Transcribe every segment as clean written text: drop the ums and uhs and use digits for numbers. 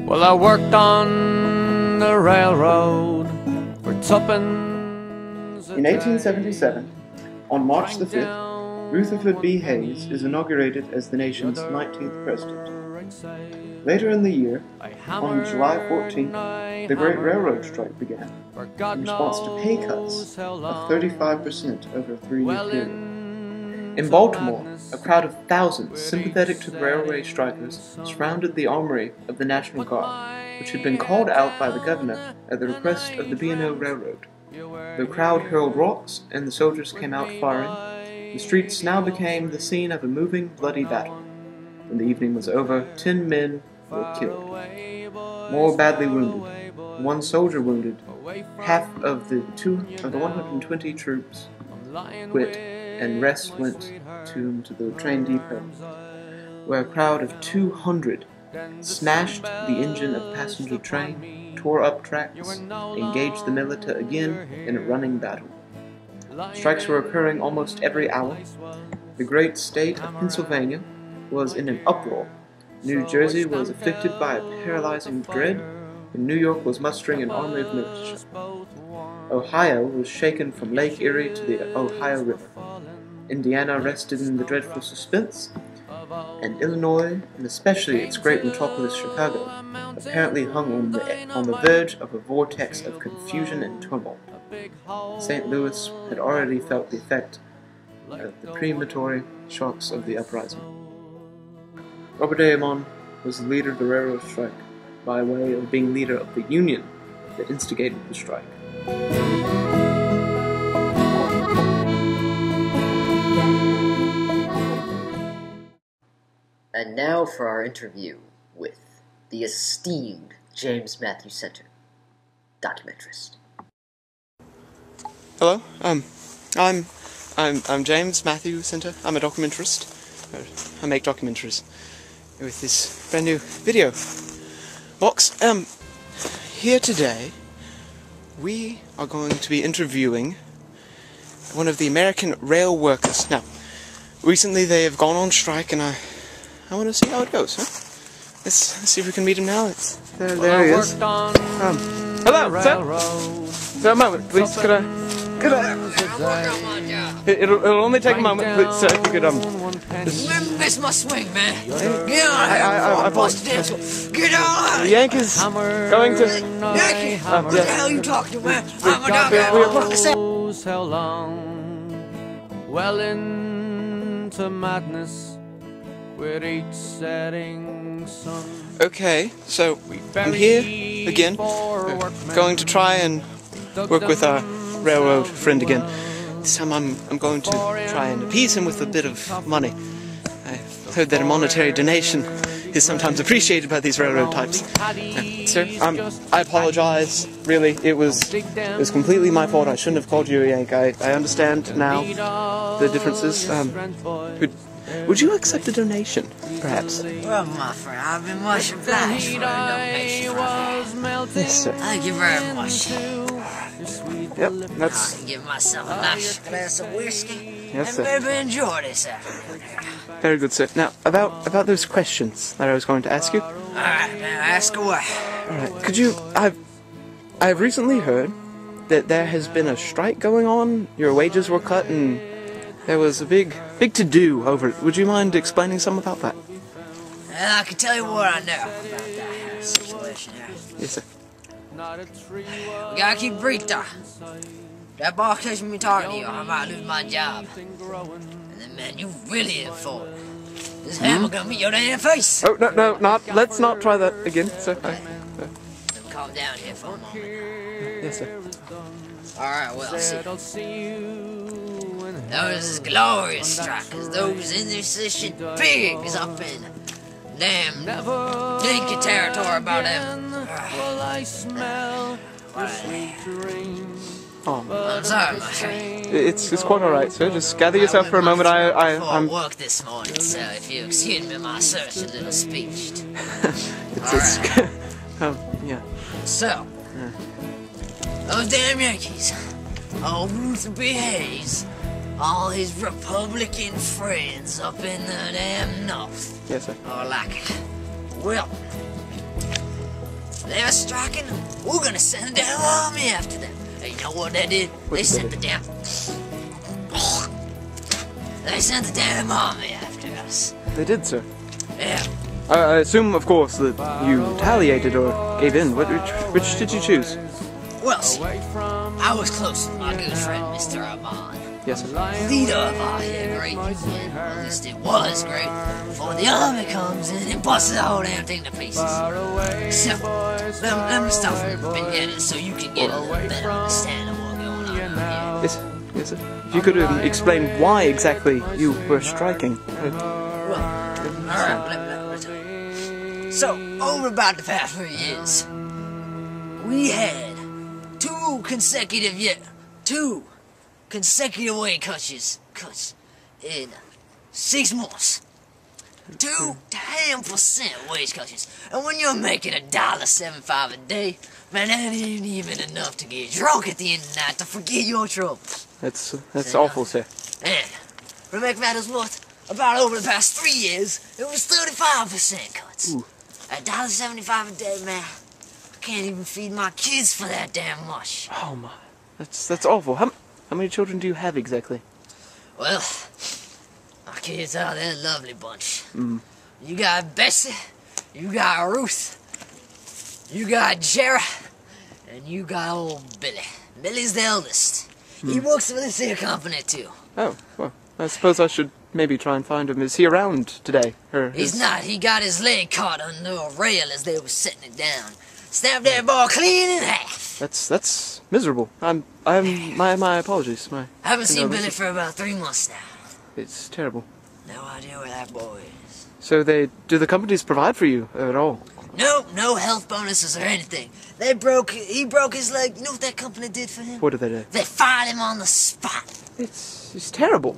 Well, I worked on the railroad for tuppence. In 1877, on March the 5th, Rutherford B. Hayes is inaugurated as the nation's 19th president. Later in the year, on July 14th, the Great Railroad Strike began, in response to pay cuts of 35% over a 3-year period. In Baltimore, a crowd of thousands sympathetic to the railway strikers surrounded the armory of the National Guard, which had been called out by the governor at the request of the B&O Railroad. The crowd hurled rocks, and the soldiers came out firing. The streets now became the scene of a moving, bloody battle. When the evening was over, 10 men were killed, more badly wounded, 1 soldier wounded. Half of the 120 troops quit, and rest went to the train depot, where a crowd of 200 smashed the engine of a passenger train, tore up tracks, engaged the militia again in a running battle. Strikes were occurring almost every hour. The great state of Pennsylvania was in an uproar. New Jersey was afflicted by a paralyzing dread, and New York was mustering an army of militia. Ohio was shaken from Lake Erie to the Ohio River. Indiana rested in the dreadful suspense, and Illinois, and especially its great metropolis Chicago, apparently hung on the verge of a vortex of confusion and tumult. St. Louis had already felt the effect of the premonitory shocks of the uprising. Robert A. Amon was the leader of the railroad strike by way of being leader of the union that instigated the strike. And now for our interview with the esteemed James Mathew Senter, documentarist. Hello, I'm James Mathew Senter. I'm a documentarist. I make documentaries with this brand new video box. Here today we are going to be interviewing one of the American rail workers. Now, recently they have gone on strike, and I want to see how it goes. Huh? Let's see if we can meet him now. There he is. Hello, sir. Sir, a moment, please. Could I? It'll only take a moment, please, sir. If you could Miss my swing, man. I apologize. Get on! The Yankees going to. Yankee! What the hell are you talking to, man? I'm a dog. How long? Well into madness with each setting sun. Okay, so I'm here again. We're going to try and work with our railroad friend again. This time I'm going to try and appease him with a bit of money. I've heard that a monetary donation is sometimes appreciated by these railroad types. Sir, I apologize. Really, it was completely my fault. I shouldn't have called you a Yank. I understand now the differences. Would you accept a donation, perhaps? Well, my friend, I've been much obliged for a donation from you. Yes, sir. Thank you very much. Yep, that's... I can give myself a nice glass of whiskey Yes, and sir. maybe enjoy this afternoon. Very good, sir. Now, about those questions that I was going to ask you. Alright, now ask away. Alright, could you... I've recently heard that there has been a strike going on, your wages were cut, and there was a big to-do over it. Would you mind explaining some about that? And I can tell you what I know about that situation here. Yes, sir. We gotta keep brief, though. That boss takes me talking to you, I might lose my job. And then, man, you really in for it. This hammer gonna meet your damn face. Oh, no, let's not try that again, sir. Calm down here for a moment. Yes, sir. Alright, well, see. Those glorious strikers, those in their session pigs up in damn Yankee territory about them. I'm sorry, my friend. It's quite alright, sir. Just gather yourself for a moment. I'm work this morning, so if you excuse me my search a little speech. yeah. So, those damn Yankees, old Rutherford B. Hayes, all his Republican friends up in the damn north. Yes, sir. Are like, well, they're striking, we're gonna send the damn army after them. And you know what they did? They sent the damn... They sent the damn army after us. They did, sir. Yeah. I assume, of course, that you retaliated or gave in. Which did you choose? Well, see, I was close with my good friend, Mr. Armand. Yes, sir. Leader of our here great unit, or at least it was great, before the army comes in and busts the whole damn thing to pieces. So, let me stop from the beginning so you can get a little better understanding of what's going on out Yes, yes, sir. If you could explain why exactly you were striking. here. Well, alright, let me tell you. So, over about the past 3 years, we had two consecutive wage cuts in 6 months. 2% wage cuts. And when you're making $1.75 a day, man, that ain't even enough to get drunk at the end of the night to forget your troubles. That's awful, sir. And to make matters worse, about over the past 3 years, it was 35% cuts. Ooh. $1.75 a day, man. I can't even feed my kids for that damn much. Oh my, that's awful. How many children do you have exactly? Well, my kids are they're a lovely bunch. Mm. You got Bessie, you got Ruth, you got Jerry, and you got old Billy. Billy's the eldest. He works for this here company too. Oh, well, I suppose I should maybe try and find him. Is he around today? He's not. He got his leg caught under a rail as they were setting it down. Snapped that ball clean in half. That's miserable. My apologies. I haven't seen Billy for about 3 months now. It's terrible. No idea where that boy is. So do the companies provide for you at all? Nope, no health bonuses or anything. He broke his leg. You know what that company did for him? What did they do? They fired him on the spot. It's terrible.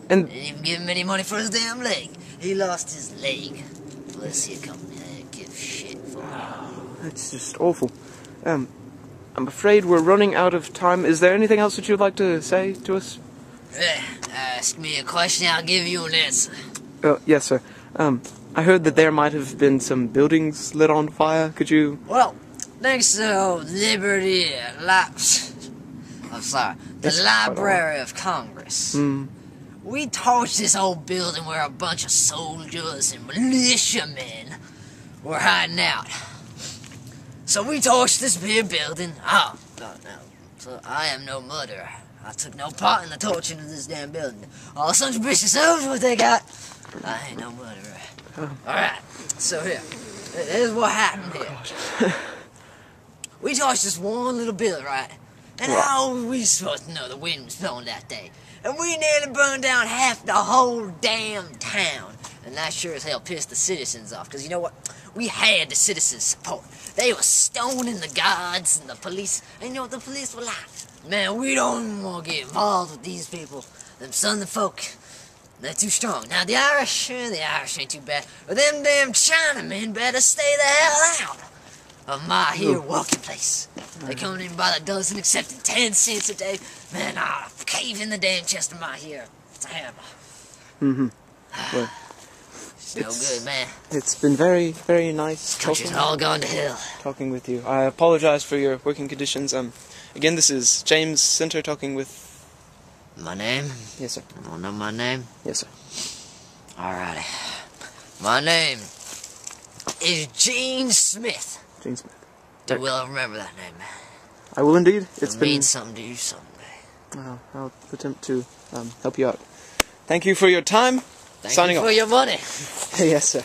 And They didn't even give him any money for his damn leg. He lost his leg. Well, this here company, they didn't give shit for him. that's just awful. I'm afraid we're running out of time. Is there anything else that you'd like to say to us? Ask me a question, I'll give you an answer. Yes, sir. I heard that there might have been some buildings lit on fire. Could you... Well, thanks to Liberty, the Library of Congress. We torched this old building where a bunch of soldiers and militiamen were hiding out. So we torched this big building. Oh, no. So I am no murderer. I took no part in the torching of this damn building. All sons of bitches knows what they got. I ain't no murderer. Alright, so here's what happened here. We torched this one little building, right? And how were we supposed to know the wind was blowing that day? And we nearly burned down half the whole damn town. And that sure as hell pissed the citizens off. Because you know what? We had the citizens' support. They were stoning the guards and the police. And you know what the police were like? Man, we don't even want to get involved with these people. Them southern folk, they're too strong. Now the Irish ain't too bad. But them damn Chinamen better stay the hell out of my here working place. They coming in by the dozen, accepting 10 cents a day. Man, I'll cave in the damn chest of my here. It's a hammer. Well, it's no good, man. It's been very, very nice Country's all gone to hell. talking with you. I apologize for your working conditions. Again, this is James Senter talking with... My name? Yes, sir. You wanna know my name? Yes, sir. Alrighty. My name is Gene Smith. James Smith. You will remember that name, man. I will indeed. It's It been... means something to you someday. I'll attempt to help you out. Thank you for your time. Thank Signing you off. for your money. Yes, sir.